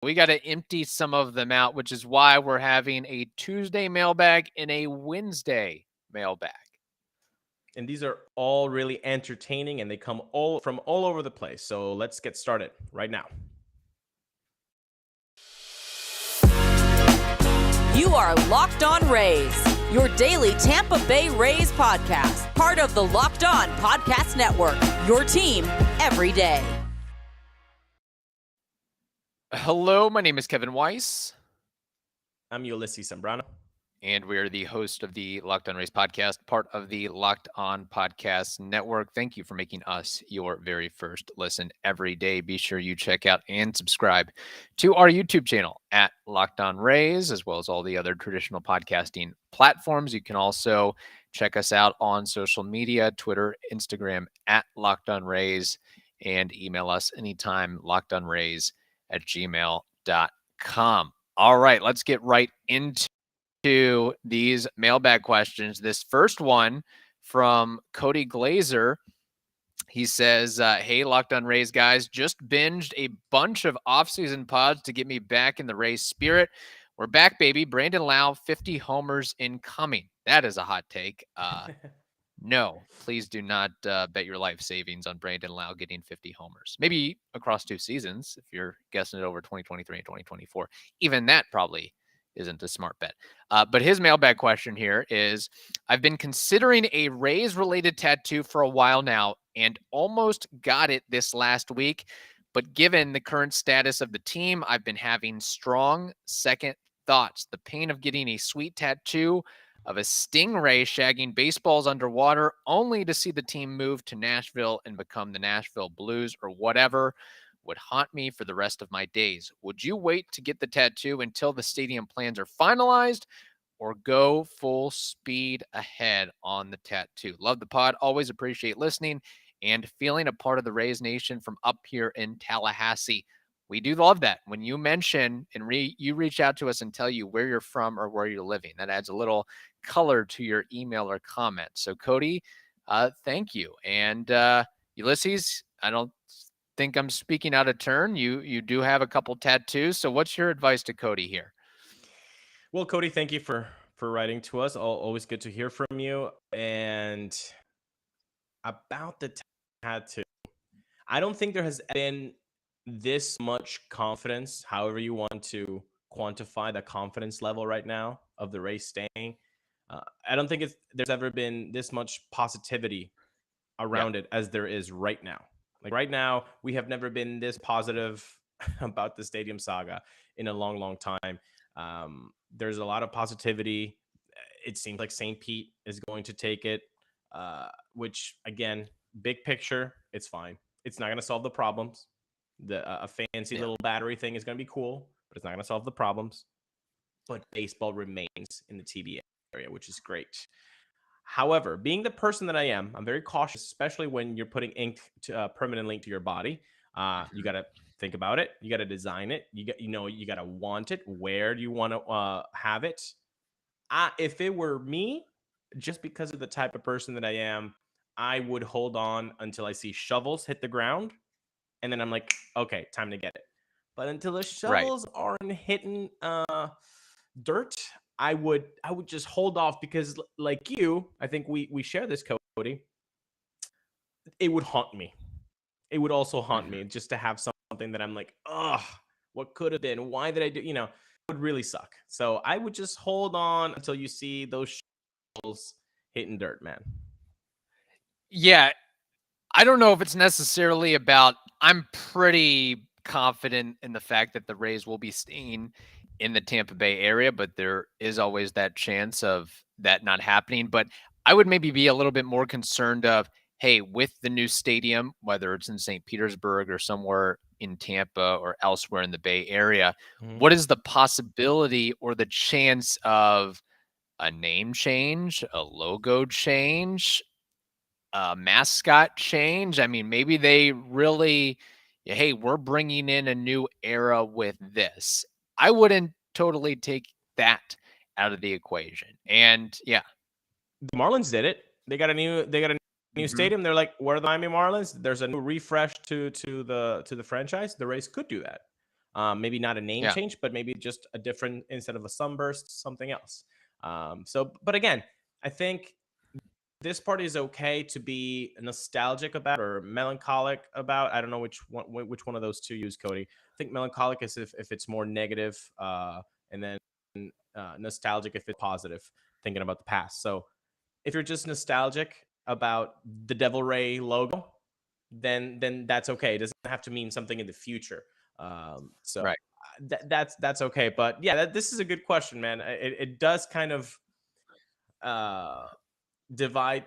We got to empty some of them out, which is why we're having a Tuesday mailbag and a Wednesday mailbag. And these are all really entertaining, and they come from all over the place. So let's get started right now. You are Locked On Rays, your daily Tampa Bay Rays podcast, part of the Locked On Podcast Network, your team every day. Hello, my name is Kevin Weiss. I'm Ulises Sambrano. And we are the host of the Locked On Rays podcast, part of the Locked On Podcast Network. Thank you for making us your very first listen every day. Be sure you check out and subscribe to our YouTube channel at Locked On Rays, as well as all the other traditional podcasting platforms. You can also check us out on social media, Twitter, Instagram, at Locked On Rays, and email us anytime, lockedonrays@gmail.com. All right, let's get right into these mailbag questions. This first one from Cody Glazer. He says, hey, Locked On Rays guys, just binged a bunch of offseason pods to get me back in the Rays spirit. We're back, baby. Brandon Lau, 50 homers incoming. That is a hot take. No, please do not bet your life savings on Brandon Lau getting 50 homers. Maybe across 2 seasons, if you're guessing it over 2023 and 2024. Even that probably isn't a smart bet. But his mailbag question here is, I've been considering a Rays-related tattoo for a while now and almost got it this last week. But given the current status of the team, I've been having strong second thoughts. The pain of getting a sweet tattoo of a stingray shagging baseballs underwater only to see the team move to Nashville and become the Nashville Blues or whatever would haunt me for the rest of my days. Would you wait to get the tattoo until the stadium plans are finalized or go full speed ahead on the tattoo? Love the pod. Always appreciate listening and feeling a part of the Rays Nation from up here in Tallahassee. We do love that when you mention and you reach out to us and tell you where you're from or where you're living. That adds a little color to your email or comment. So Cody, thank you. And Ulises, I don't think I'm speaking out of turn. You do have a couple tattoos. So what's your advice to Cody here? Well, Cody, thank you for writing to us. Always good to hear from you. And about the tattoo, I don't think there has been this much confidence, however you want to quantify the confidence level right now of the Rays staying. I don't think there's ever been this much positivity around it as there is right now. Like right now, we have never been this positive about the stadium saga in a long, long time. There's a lot of positivity. It seems like St. Pete is going to take it, which again, big picture, it's fine. It's not going to solve the problems. A fancy little battery thing is going to be cool, but it's not going to solve the problems. But baseball remains in the TBA area, which is great. However, being the person that I am, I'm very cautious, especially when you're putting ink to permanent ink to your body. You got to think about it. You got to design it. You got to want it. Where do you want to have it? If it were me, just because of the type of person that I am, I would hold on until I see shovels hit the ground. And then I'm like, okay, time to get it. But until the shovels aren't hitting dirt, I would just hold off because, like you, I think we share this, Cody. It would haunt me. It would also haunt me just to have something that I'm like, ugh, what could have been? Why did I do? It would really suck. So I would just hold on until you see those shovels hitting dirt, man. Yeah, I don't know if it's necessarily about, I'm pretty confident in the fact that the Rays will be staying in the Tampa Bay area, but there is always that chance of that not happening. But I would maybe be a little bit more concerned of, hey, with the new stadium, whether it's in St. Petersburg or somewhere in Tampa or elsewhere in the Bay Area, what is the possibility or the chance of a name change, a logo change, mascot change? I mean, maybe they really, hey, we're bringing in a new era with this. I wouldn't totally take that out of the equation. And yeah, the Marlins did it. They got a new stadium. They're like, we're the Miami Marlins. There's a new refresh to the franchise. The Rays could do that. Maybe not a name Yeah. change, but maybe just a different, instead of a sunburst, something else. But again, I think this part is okay to be nostalgic about or melancholic about. I don't know which one of those two you use, Cody. I think melancholic is if it's more negative, and then nostalgic if it's positive, thinking about the past. So if you're just nostalgic about the Devil Ray logo, then that's okay. It doesn't have to mean something in the future. So Right. that's okay. But yeah, this is a good question, man. It does kind of uh, divide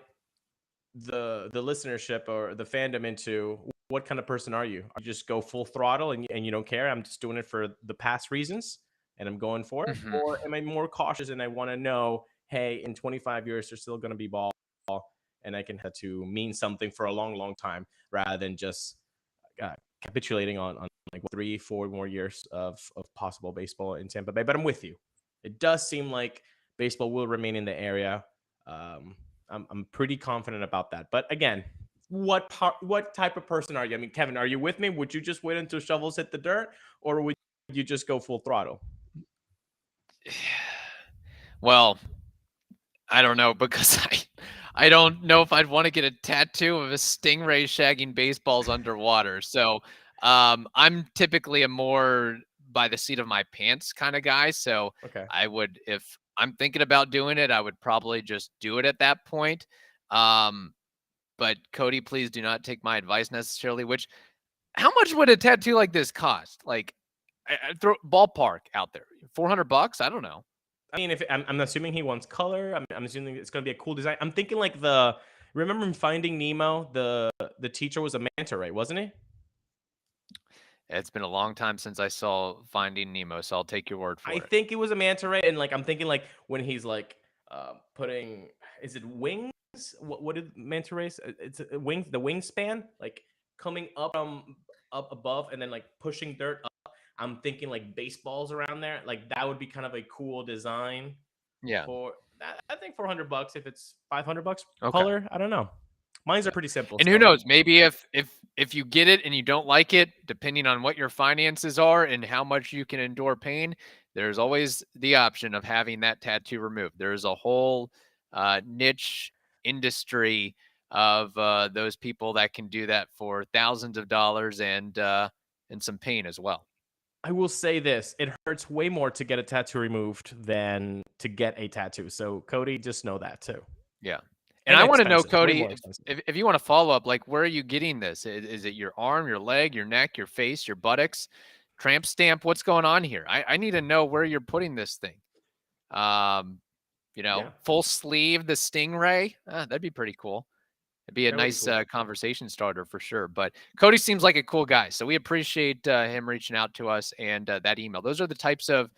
the listenership or the fandom into what kind of person are you? Are you just go full throttle and you don't care? I'm just doing it for the past reasons and I'm going for it. Mhm. Or am I more cautious and I want to know, hey, in 25 years there's still going to be ball and I can have to mean something for a long, long time rather than just capitulating on like 3-4 more years of possible baseball in Tampa Bay. But I'm with you. It does seem like baseball will remain in the area. I'm pretty confident about that. But again, what type of person are you? I mean, Kevin, are you with me? Would you just wait until shovels hit the dirt, or would you just go full throttle? Well, I don't know because I don't know if I'd want to get a tattoo of a stingray shagging baseballs underwater. So I'm typically a more by the seat of my pants kind of guy. So Okay. I would, if I'm thinking about doing it, I would probably just do it at that point. Um, but Cody, please do not take my advice necessarily. How much would a tattoo like this cost? Like, I throw ballpark out there, $400. I don't know. I mean, if I'm assuming he wants color, I'm assuming it's going to be a cool design. I'm thinking like remember in Finding Nemo, the teacher was a manta ray, wasn't he? It's been a long time since I saw Finding Nemo, so I'll take your word I for it. think it was a manta ray, and like I'm thinking like when he's like putting, is it wings? What did manta rays? It's wings, the wingspan, like coming up up above and then like pushing dirt up. I'm thinking like baseballs around there, like that would be kind of a cool design Yeah. for that. I think $400 if it's $500 Okay. color. I don't know. Mine's are pretty simple. And who So knows? Maybe if you get it and you don't like it, depending on what your finances are and how much you can endure pain, there's always the option of having that tattoo removed. There's a whole niche industry of those people that can do that for thousands of dollars and some pain as well. I will say this: it hurts way more to get a tattoo removed than to get a tattoo. So Cody, just know that too. Yeah. And And I want to know, expensive, way Cody, more expensive. if you want to follow up, like, where are you getting this? Is it your arm, your leg, your neck, your face, your buttocks, tramp stamp? What's going on here? I need to know where you're putting this thing. Yeah, Full sleeve, the Stingray. That'd be pretty cool. It'd be a that would be nice cool. conversation starter for sure. But Cody seems like a cool guy. So we appreciate him reaching out to us and that email. Those are the types of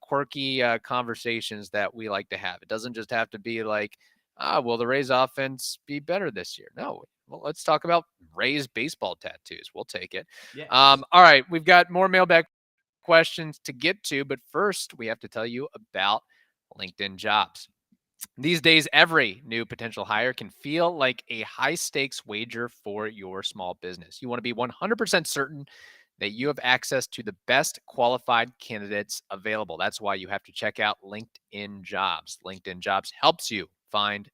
quirky conversations that we like to have. It doesn't just have to be like, will the Rays offense be better this year? No. Well, let's talk about Rays baseball tattoos. We'll take it. Yeah. All right. We've got more mailbag questions to get to. But first, we have to tell you about LinkedIn Jobs. These days, every new potential hire can feel like a high stakes wager for your small business. You want to be 100% certain that you have access to the best qualified candidates available. That's why you have to check out LinkedIn Jobs. LinkedIn Jobs helps you find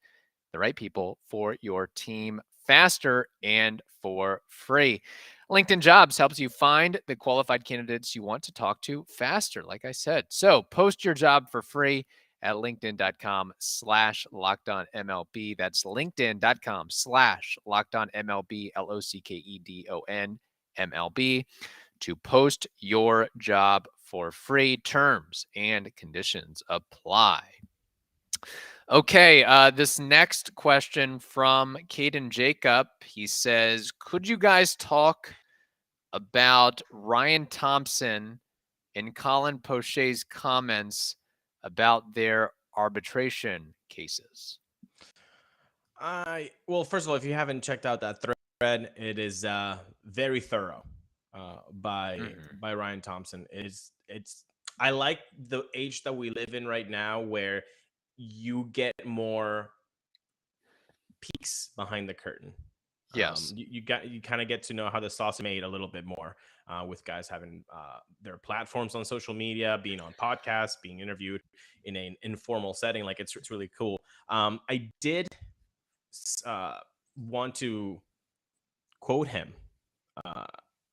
the right people for your team faster and for free. LinkedIn Jobs helps you find the qualified candidates you want to talk to faster, like I said. So post your job for free at linkedin.com/lockedonmlb. That's linkedin.com/lockedonmlb, LOCKEDON to post your job for free. Terms and conditions apply. Okay, this next question from Caden Jacob. He says, could you guys talk about Ryan Thompson and Colin Poche's comments about their arbitration cases? Well, first of all, if you haven't checked out that thread, it is very thorough by Ryan Thompson. It's I like the age that we live in right now, where you get more peeks behind the curtain. Yes. You kind of get to know how the sauce is made a little bit more. with guys having their platforms on social media, being on podcasts, being interviewed in an informal setting. Like it's really cool. I did want to quote him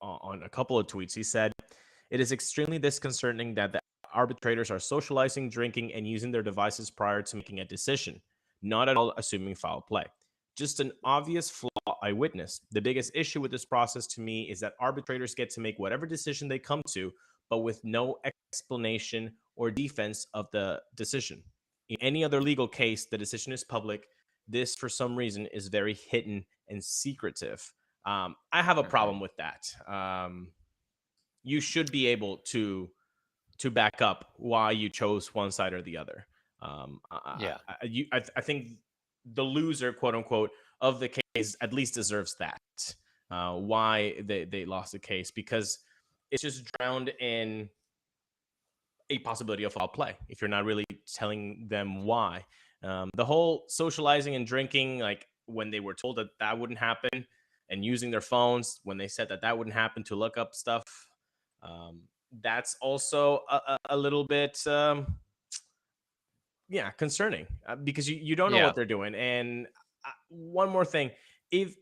on a couple of tweets. He said, "It is extremely disconcerting that the arbitrators are socializing, drinking, and using their devices prior to making a decision, not at all assuming foul play. Just an obvious flaw I witnessed. The biggest issue with this process to me is that arbitrators get to make whatever decision they come to, but with no explanation or defense of the decision. In any other legal case, the decision is public. This, for some reason, is very hidden and secretive." I have a problem with that. You should be able to back up why you chose one side or the other. I think the loser, quote unquote, of the case at least deserves that. Why they lost the case, because it's just drowned in a possibility of foul play if you're not really telling them why. The whole socializing and drinking, like when they were told that that wouldn't happen, and using their phones when they said that that wouldn't happen to look up stuff, that's also a little bit concerning, because you don't know what they're doing. And one more thing, if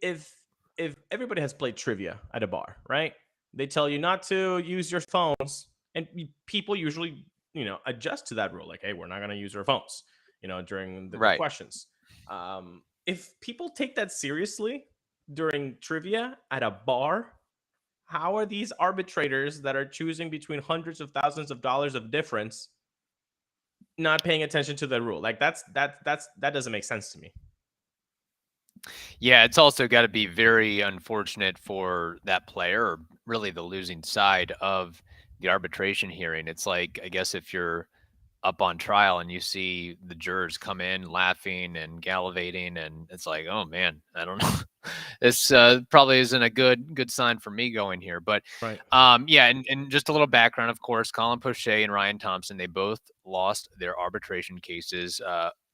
everybody has played trivia at a bar, right, they tell you not to use your phones, and people usually adjust to that rule, like, hey, we're not going to use our phones during the questions. If people take that seriously during trivia at a bar, how are these arbitrators that are choosing between hundreds of thousands of dollars of difference not paying attention to the rule? Like that doesn't make sense to me. Yeah, it's also got to be very unfortunate for that player, or really the losing side of the arbitration hearing. It's like, I guess if you're up on trial and you see the jurors come in laughing and gallivanting, and it's like, oh man, I don't know. This probably isn't a good sign for me going here. But and just a little background, of course, Colin Poche and Ryan Thompson, they both lost their arbitration cases,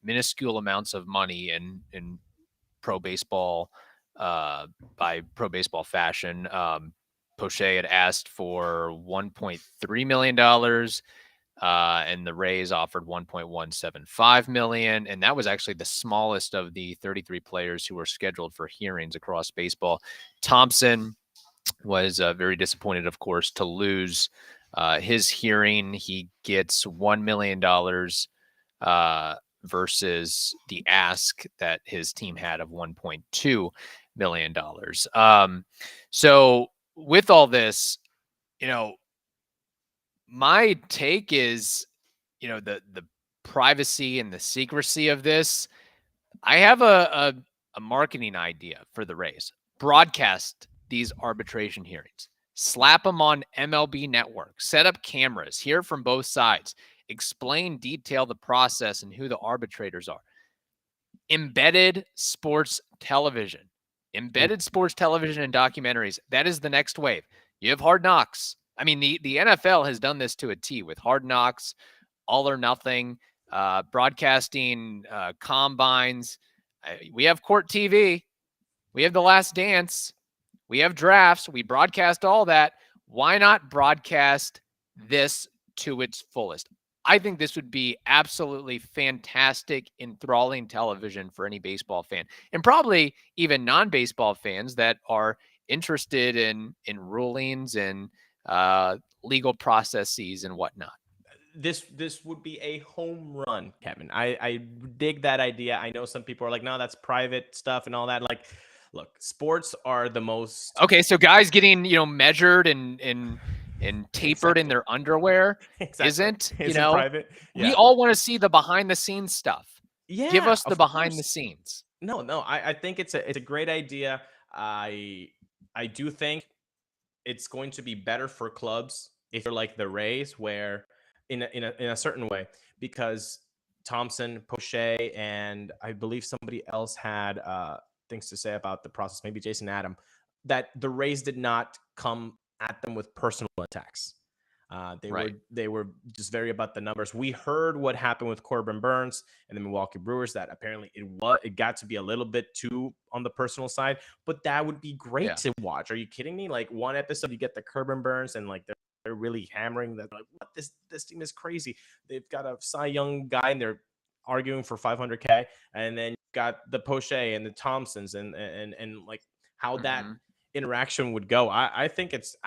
minuscule amounts of money in pro baseball, by pro baseball fashion. Poche had asked for $1.3 million. And the Rays offered $1.175 million. And that was actually the smallest of the 33 players who were scheduled for hearings across baseball. Thompson was very disappointed, of course, to lose his hearing. He gets $1 million versus the ask that his team had of $1.2 million. So with all this, my take is, the privacy and the secrecy of this. I have a marketing idea for the Rays. Broadcast these arbitration hearings. Slap them on MLB Network. Set up cameras. Hear from both sides. Explain, detail the process and who the arbitrators are. Embedded sports television. Embedded sports television and documentaries. That is the next wave. You have Hard Knocks. I mean, the NFL has done this to a T with Hard Knocks, All or Nothing, broadcasting combines. We have Court TV. We have The Last Dance. We have drafts. We broadcast all that. Why not broadcast this to its fullest? I think this would be absolutely fantastic, enthralling television for any baseball fan, and probably even non-baseball fans that are interested in rulings and legal processes and whatnot. This would be a home run, Kevin. I dig that idea. I know some people are like, no, that's private stuff and all that. Like, look, sports are the most. Okay, so guys getting measured and tapered in their underwear isn't private. Yeah. We all want to see the behind the scenes stuff. Yeah, give us the behind the scenes. No, I think it's a great idea. I do think it's going to be better for clubs if you're like the Rays, where in a certain way, because Thompson, Poche, and I believe somebody else had things to say about the process, maybe Jason Adam, that the Rays did not come at them with personal attacks. They were just very about the numbers. We heard what happened with Corbin Burns and the Milwaukee Brewers, that apparently it got to be a little bit too on the personal side, but that would be great to watch. Are you kidding me? Like, one episode you get the Corbin Burns and like they're really hammering that, like, what, this team is crazy. They've got a Cy Young guy and they're arguing for 500K, and then you've got the Poche and the Thompsons and like how that interaction would go. I think that's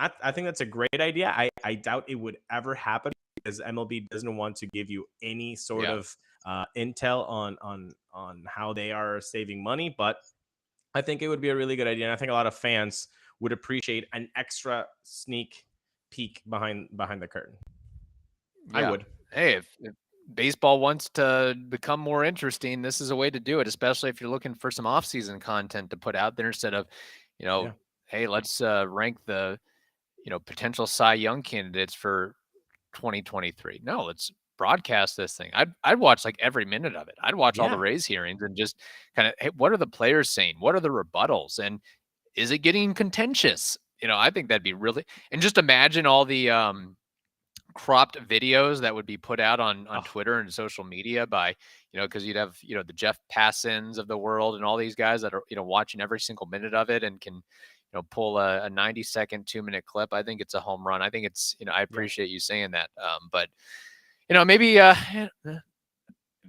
a great idea. I doubt it would ever happen because MLB doesn't want to give you any sort of intel on how they are saving money, but I think it would be a really good idea, and I think a lot of fans would appreciate an extra sneak peek behind the curtain. I would. Hey, if baseball wants to become more interesting, this is a way to do it, especially if you're looking for some off-season content to put out there instead of, hey, let's rank the, potential Cy Young candidates for 2023. No, let's broadcast this thing. I'd watch like every minute of it. I'd watch all the Rays hearings and just kind of, hey, what are the players saying? What are the rebuttals? And is it getting contentious? I think that'd be really, and just imagine all the cropped videos that would be put out on Twitter and social media by, because you'd have, the Jeff Passons of the world and all these guys that are, watching every single minute of it and can, pull a 90-second, 2-minute clip. I think it's a home run. I think it's, I appreciate you saying that. But, maybe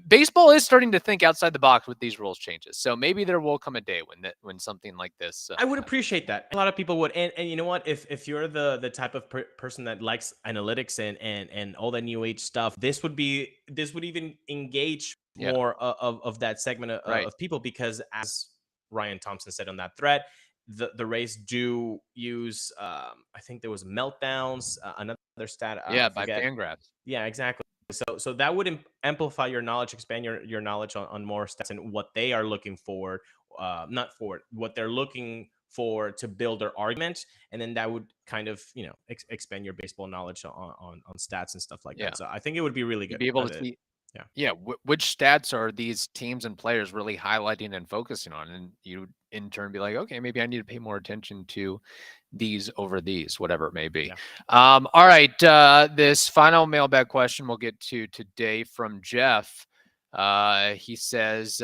baseball is starting to think outside the box with these rules changes. So maybe there will come a day when something like this. I would appreciate that. A lot of people would. And you know what? If you're the type of person that likes analytics and all the new age stuff, this would even engage more of that segment of people, because as Ryan Thompson said on that thread, the Rays do use, I think there was meltdowns, another stat. By Fangraphs. Yeah, exactly. So that would amplify your knowledge, expand your knowledge on more stats and what they are looking for, what they're looking for to build their argument. And then that would kind of, expand your baseball knowledge on stats and stuff like that. So I think it would be really good. You'd be able to see. Which stats are these teams and players really highlighting and focusing on? And you in turn be like, okay, maybe I need to pay more attention to these over these, whatever it may be. All right. This final mailbag question we'll get to today from Jeff. He says,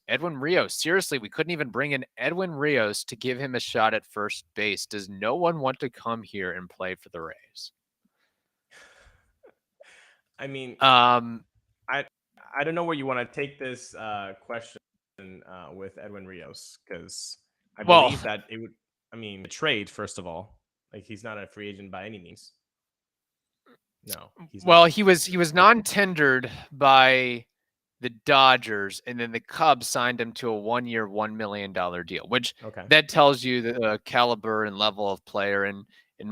Edwin Rios, seriously, we couldn't even bring in Edwin Rios to give him a shot at first base. Does no one want to come here and play for the Rays? I mean, I don't know where you want to take this question with Edwin Rios, because I believe that it would, a trade, first of all. Like, he's not a free agent by any means. No. He was non-tendered by the Dodgers, and then the Cubs signed him to a 1-year, $1 million deal, which that tells you the caliber and level of player and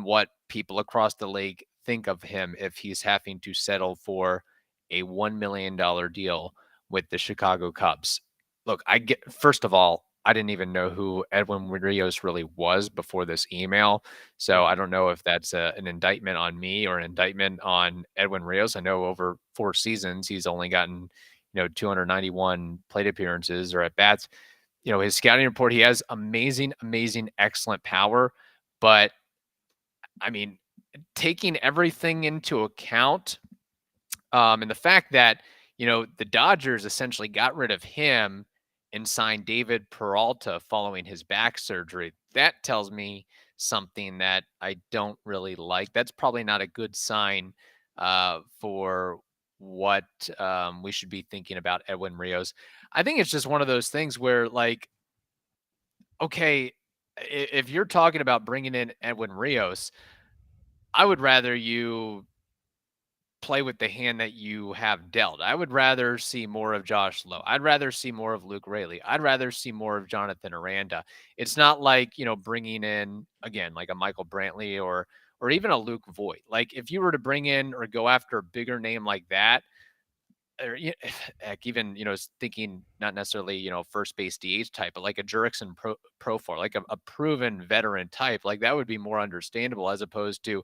what people across the league think of him if he's having to settle for a $1 million deal with the Chicago Cubs. Look, first of all, I didn't even know who Edwin Rios really was before this email. So I don't know if that's an indictment on me or an indictment on Edwin Rios. I know over 4 seasons, he's only gotten, 291 plate appearances or at bats. His scouting report, he has amazing, excellent power. But taking everything into account, and the fact that, the Dodgers essentially got rid of him and signed David Peralta following his back surgery, that tells me something that I don't really like. That's probably not a good sign for what we should be thinking about Edwin Rios. I think it's just one of those things where, like, okay, if you're talking about bringing in Edwin Rios, I would rather you play with the hand that you have dealt. I would rather see more of Josh Lowe. I'd rather see more of Luke Raley. I'd rather see more of Jonathan Aranda. It's not like, bringing in, again, like a Michael Brantley or even a Luke Voigt. Like, if you were to bring in or go after a bigger name like that, or heck, even, thinking not necessarily, first base DH type, but like a Jurickson Profar, like a proven veteran type, like that would be more understandable, as opposed to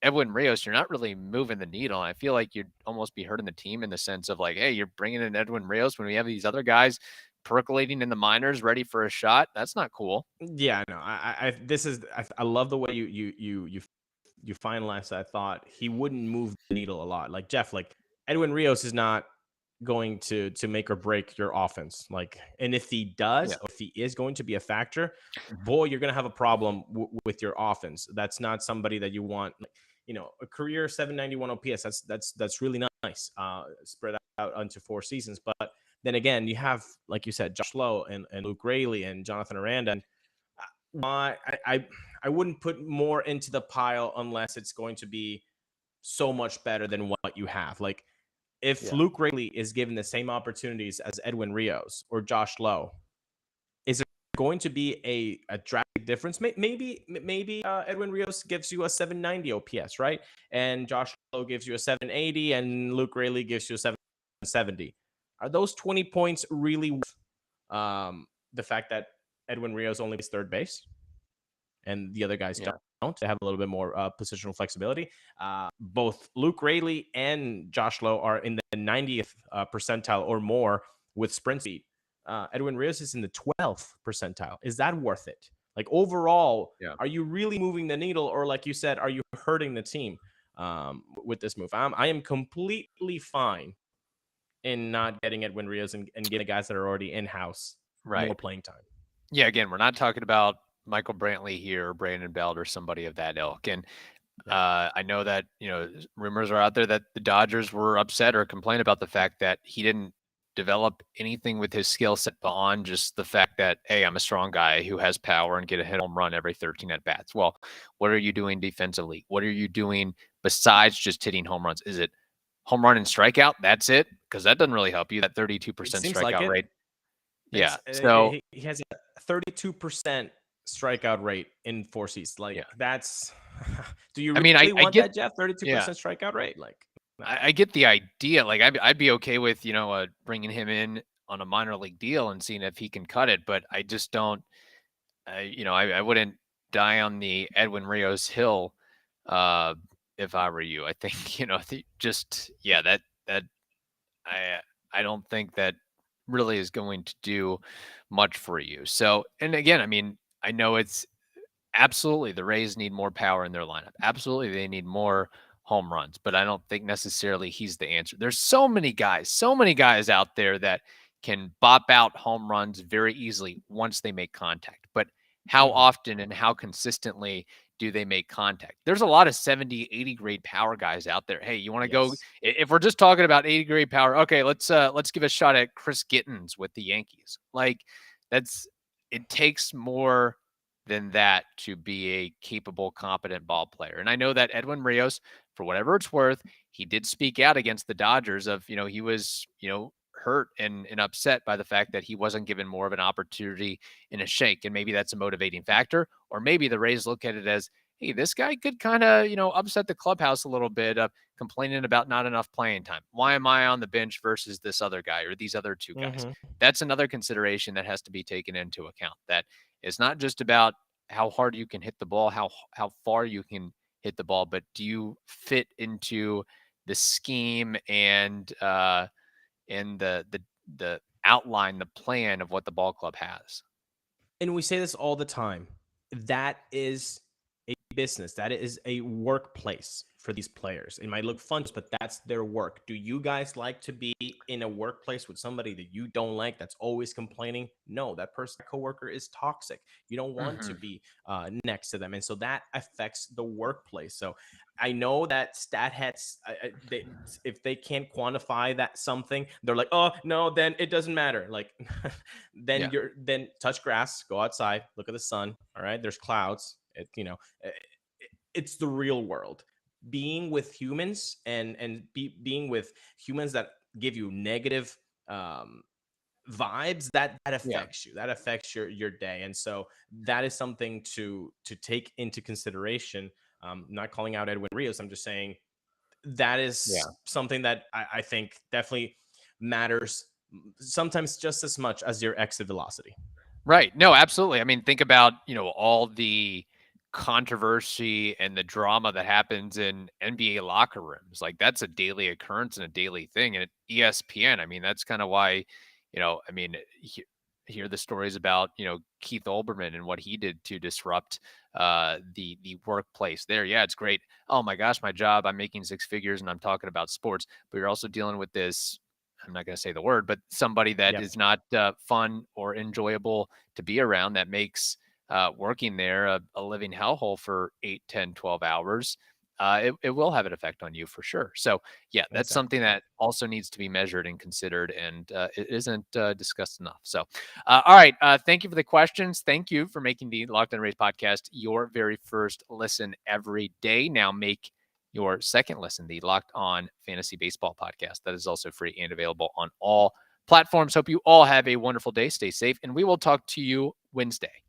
Edwin Rios. You're not really moving the needle. And I feel like you'd almost be hurting the team in the sense of like, hey, you're bringing in Edwin Rios when we have these other guys percolating in the minors ready for a shot. That's not cool. Yeah, no, I love the way you you finalized, I thought he wouldn't move the needle a lot. Like Jeff, like Edwin Rios is not going to make or break your offense. Like, and if he does, or if he is going to be a factor, boy, you're going to have a problem with your offense. That's not somebody that you want. Like, you know, a career 791 OPS. That's really nice. Spread out onto 4 seasons, but then again, you have, like you said, Josh Lowe and Luke Raley and Jonathan Aranda. And why I wouldn't put more into the pile unless it's going to be so much better than what you have. Like, if Luke Raley is given the same opportunities as Edwin Rios or Josh Lowe, is there going to be a drastic difference? Maybe Edwin Rios gives you a 790 OPS, right? And Josh Lowe gives you a 780, and Luke Raley gives you a 770. Are those 20 points really worth the fact that Edwin Rios only plays third base and the other guys don't? They have a little bit more positional flexibility. Both Luke Raley and Josh Lowe are in the 90th percentile or more with sprint speed. Edwin Rios is in the 12th percentile. Is that worth it? Like, overall, are you really moving the needle, or like you said, are you hurting the team with this move? I am completely fine in not getting Edwin Rios and getting the guys that are already in-house more playing time. Yeah, again, we're not talking about Michael Brantley here, or Brandon Belt, or somebody of that ilk. And I know that, you know, rumors are out there that the Dodgers were upset or complained about the fact that he didn't develop anything with his skill set beyond just the fact that, hey, I'm a strong guy who has power and get a hit home run every 13 at bats. Well, what are you doing defensively? What are you doing besides just hitting home runs? Is it home run and strikeout? That's it? Because that doesn't really help you. That 32% strikeout rate. Yeah. So he has a 32% strikeout rate in 4 seasons. Like, that's. Do you really want that, Jeff? 32% strikeout rate? Like, no. I get the idea. Like, I'd be okay with, you know, bringing him in on a minor league deal and seeing if he can cut it. But I just don't. You know, I wouldn't die on the Edwin Rios hill if I were you. I think, you know, that I don't think that really is going to do much for you. So, and again, I mean, I know it's absolutely the Rays need more power in their lineup. Absolutely, they need more home runs, but I don't think necessarily he's the answer. There's so many guys out there that can bop out home runs very easily once they make contact. But how often and how consistently do they make contact? There's a lot of 70, 80 grade power guys out there. Hey, you want to go? If we're just talking about 80 grade power, okay, let's give a shot at Chris Gittens with the Yankees. Like, it takes more than that to be a capable, competent ball player. And I know that Edwin Rios, for whatever it's worth, he did speak out against the Dodgers of, you know, he was, you know, hurt and upset by the fact that he wasn't given more of an opportunity in a shake. And maybe that's a motivating factor, or maybe the Rays look at it as, hey, this guy could kind of, you know, upset the clubhouse a little bit of complaining about not enough playing time. Why am I on the bench versus this other guy or these other two guys? That's another consideration that has to be taken into account. That it's not just about how hard you can hit the ball, how far you can hit the ball, but do you fit into the scheme and the outline, the plan of what the ball club has? And we say this all the time. That is a business. That is a workplace for these players. It might look fun, but that's their work. Do you guys like to be in a workplace with somebody that you don't like, that's always complaining? No, that coworker is toxic. You don't want to be next to them. And so that affects the workplace. So I know that stat heads, if they can't quantify that something, they're like, oh no, then it doesn't matter. Like, then touch grass, go outside, look at the sun. All right, there's clouds. It's the real world. Being with humans and being with humans that give you negative vibes, that affects you. That affects your day. And so that is something to take into consideration. Not calling out Edwin Rios. I'm just saying that is something that I think definitely matters sometimes just as much as your exit velocity. Right. No, absolutely. I mean, think about, you know, all the controversy and the drama that happens in NBA locker rooms. Like, that's a daily occurrence and a daily thing. And at ESPN, I mean, that's kind of why, you know, I mean, hear the stories about, Keith Olbermann and what he did to disrupt the workplace there. Yeah, it's great. Oh my gosh, my job, I'm making six figures and I'm talking about sports, but you're also dealing with this. I'm not going to say the word, but somebody that is not fun or enjoyable to be around, that makes working there a living hellhole for 8, 10, 12 hours. It will have an effect on you for sure. So yeah, that's something that also needs to be measured and considered, and it isn't discussed enough. So, all right. Thank you for the questions. Thank you for making the Locked On Rays podcast your very first listen every day. Now make your second listen, the Locked On Fantasy Baseball podcast. That is also free and available on all platforms. Hope you all have a wonderful day. Stay safe, and we will talk to you Wednesday.